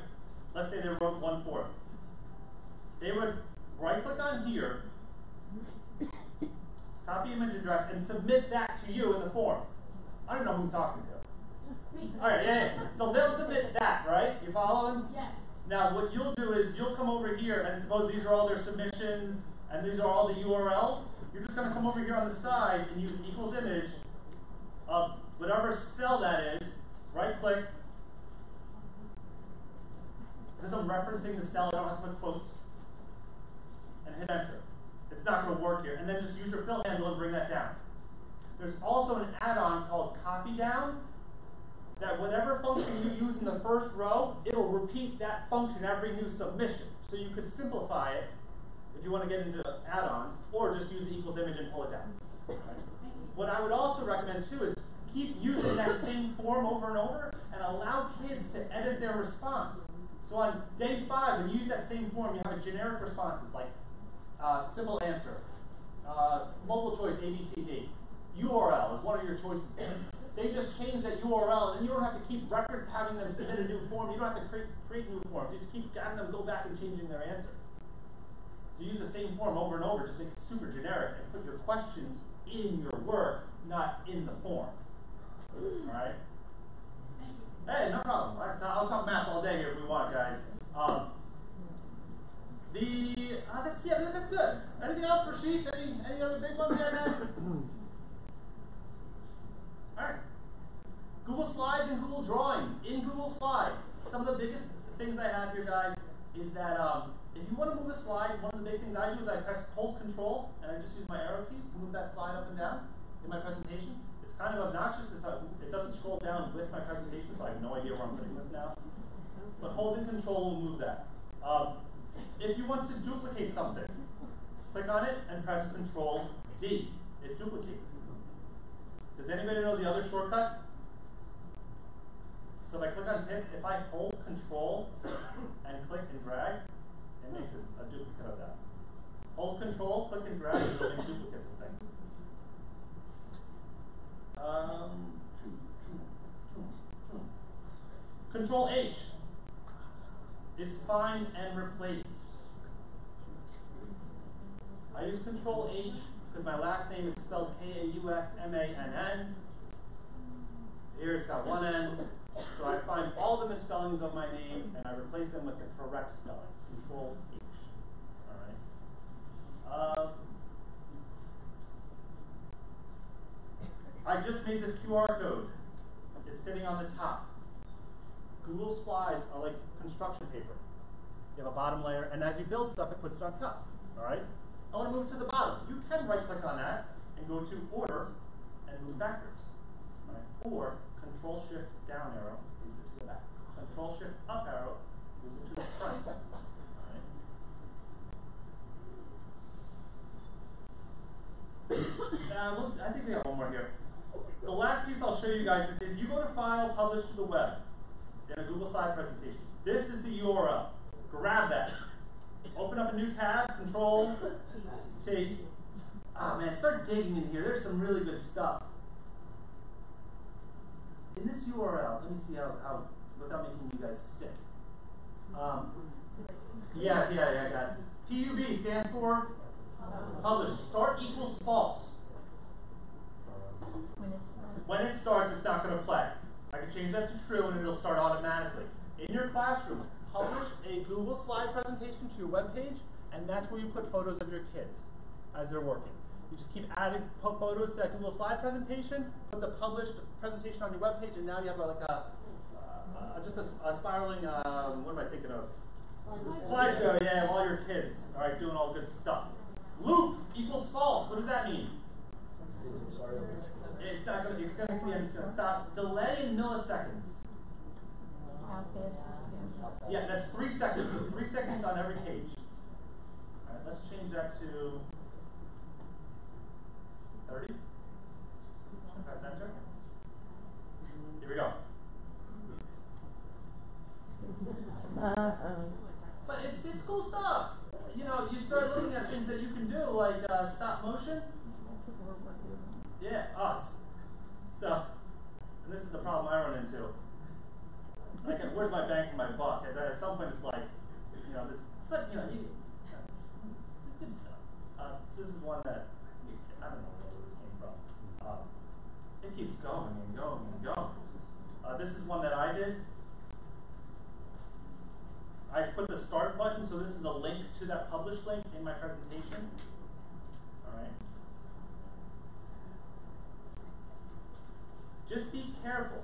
let's say they wrote 1/4. They would right-click on here, copy image address, and submit that to you in the form. I don't know who I'm talking to. All right, yeah. So they'll submit that, right? You following? Yes. Now, what you'll do is you'll come over here, and suppose these are all their submissions, and these are all the URLs. You're just going to come over here on the side and use equals image of whatever cell that is, right-click. Because I'm referencing the cell, I don't have to put quotes. And hit enter. It's not going to work here. And then just use your fill handle and bring that down. There's also an add-on called copy down, that whatever function you use in the first row, it'll repeat that function every new submission. So you could simplify it if you want to get into add-ons, or just use the equals image and pull it down. Right? What I would also recommend too is keep using that same form over and over, and allow kids to edit their response. So on day 5, when you use that same form, you have a generic responses like simple answer, multiple choice A, B, C, D. URL is one of your choices. They just change that URL, and then you don't have to keep having them submit a new form. You don't have to create new forms. You just keep having them go back and changing their answer. So use the same form over and over, just make it super generic, and put your questions in your work, not in the form. All right? Hey, no problem. I'll talk math all day here if we want, guys. That's good. Anything else for sheets? Any other big ones there, guys? All right. Google Slides and Google Drawings. In Google Slides, some of the biggest things I have here, guys, is that if you want to move a slide, one of the big things I do is I press hold Control, and I just use my arrow keys to move that slide up and down in my presentation. It's kind of obnoxious. It doesn't scroll down with my presentation, so I have no idea where I'm putting this now. But holding Control will move that. If you want to duplicate something, click on it and press Control D. It duplicates it. Does anybody know the other shortcut? So if I click on tips, if I hold Control and click and drag, it makes it a duplicate of that. Hold Control, click and drag, and it'll make duplicates of things. Control H is find and replace. I use Control H because my last name is spelled Kaufmann. Here it's got one N. So I find all the misspellings of my name and I replace them with the correct spelling. Control H. All right. I just made this QR code. It's sitting on the top. Google Slides are like construction paper. You have a bottom layer, and as you build stuff, it puts it on top. All right. I want to move to the bottom. You can right-click on that and go to Order and move backwards. All right. Or Control-Shift down arrow moves it to the back. Control-Shift up arrow moves it to the front. All right. I think we have one more here. The last piece I'll show you guys is if you go to File, Publish to the Web in a Google Slide presentation, this is the URL. Grab that. Open up a new tab, Control T. Ah man, start digging in here. There's some really good stuff. In this URL, let me see how without making you guys sick. I got it. PUB stands for publish. Start equals false. When it starts, it's not going to play. I can change that to true and it'll start automatically. In your classroom, publish a Google Slide presentation to your web page, and that's where you put photos of your kids as they're working. You just keep adding photos to that Google Slide presentation, put the published presentation on your web page, and now you have just a spiraling, what am I thinking of? Slideshow, yeah, of all your kids, all right, doing all good stuff. Loop equals false. What does that mean? It's not going to. It's going to the end. It's going to stop. Delay in milliseconds. Yeah, that's 3 seconds. 3 seconds on every page. All right, let's change that to 30. Press enter. Here we go. But it's cool stuff. You know, you start looking at things that you can do, like stop motion. Yeah, so, and this is the problem I run into. Like, where's my bang for my buck? At some point, it's like, you know, this, but you know, it's good stuff. So this is one that I don't know where this came from. It keeps going and going and going. This is one that I did. I put the start button, so this is a link to that publish link in my presentation. All right. Just be careful.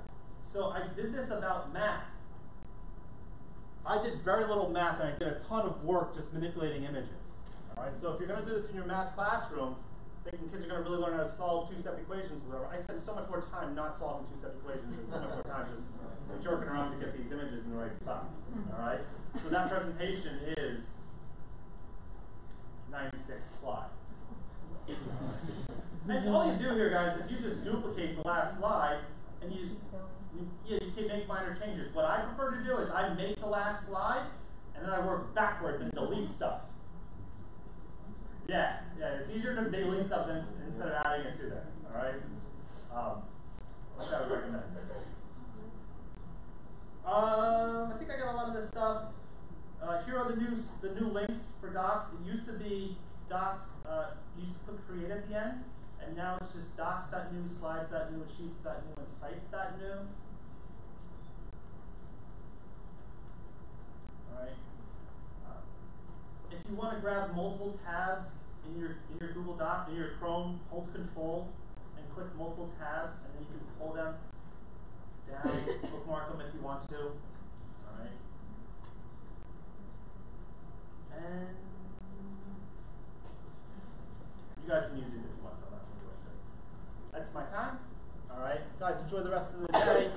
So I did this about math. I did very little math, and I did a ton of work just manipulating images. All right. So if you're going to do this in your math classroom, thinking kids are going to really learn how to solve two-step equations, whatever. I spend so much more time not solving two-step equations and so much more time just jerking around to get these images in the right spot. All right. So that presentation is 96 slides. And all you do here, guys, is you just duplicate the last slide, and you can't can make minor changes. What I prefer to do is I make the last slide, and then I work backwards and delete stuff. Yeah, it's easier to delete stuff than instead of adding it to there. All right, which I would recommend. I think I got a lot of this stuff. Here are the new links for docs. It used to be docs. Used to put create at the end, and now it's just docs.new, slides.new, sheets.new, and sites.new. All right. If you want to grab multiple tabs in your Google Doc, in your Chrome, hold Control and click multiple tabs, and then you can pull them down, bookmark them if you want to. All right. And you guys can use these if you want. I'm not going to rush it. That's my time. All right. Guys, enjoy the rest of the day.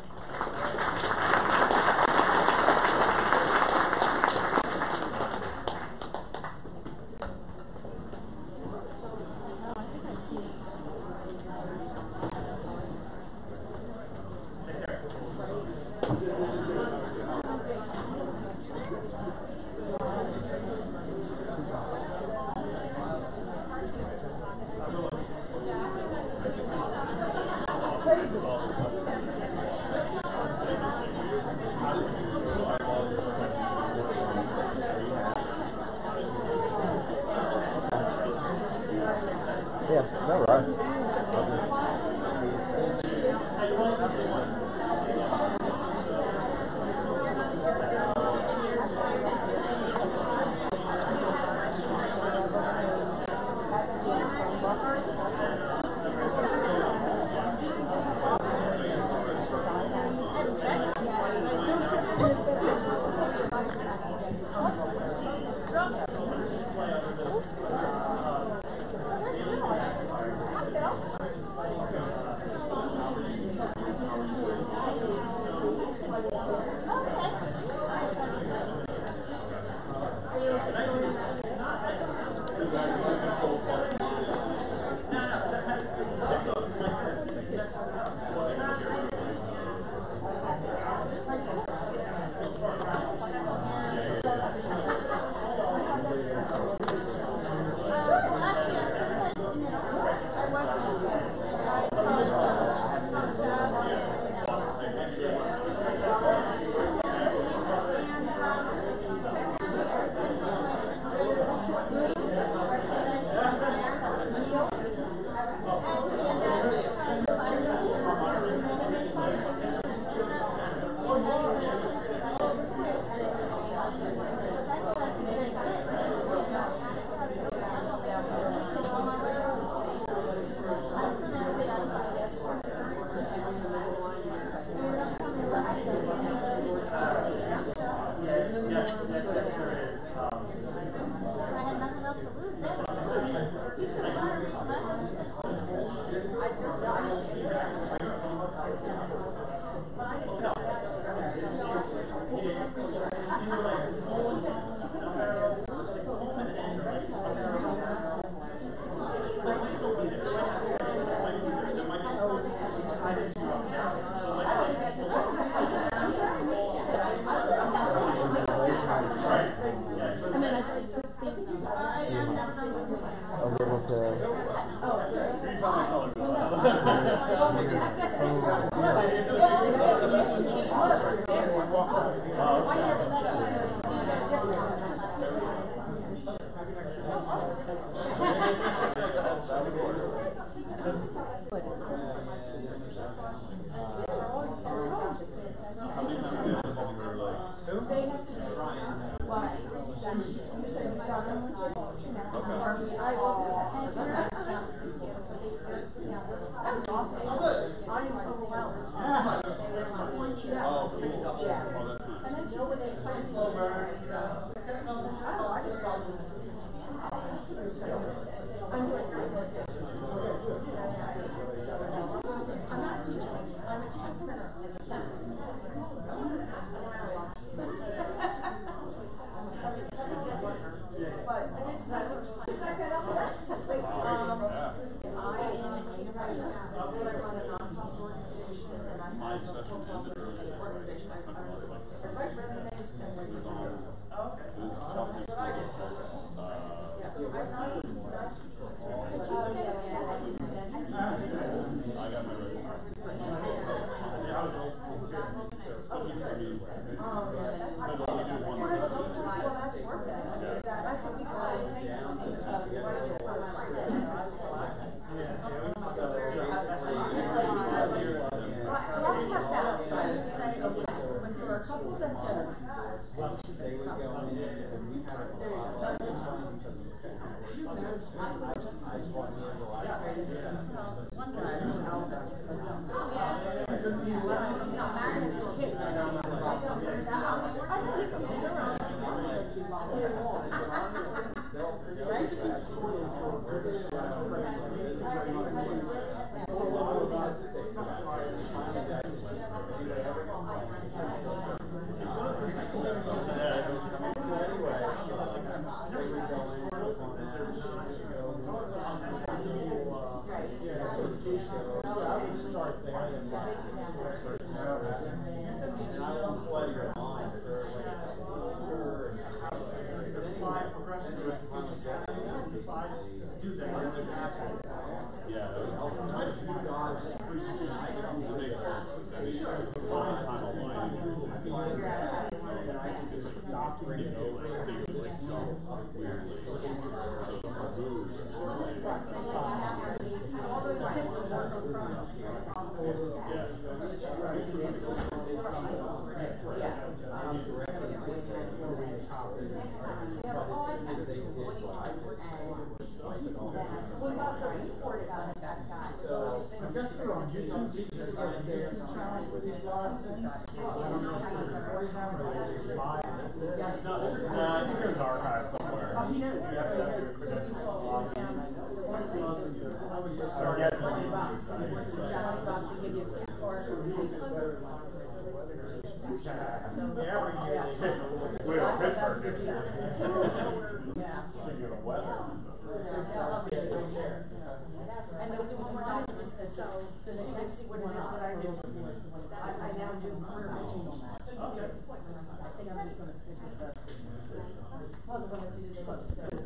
My special organization. I write resumes and like Okay. That's what I did. I think there's an archive somewhere. So yes, and then we do one more night, just this, so that you can see what it is that I do. I now do career coaching. I think I'm just gonna stick with the, well, the one that you just posted.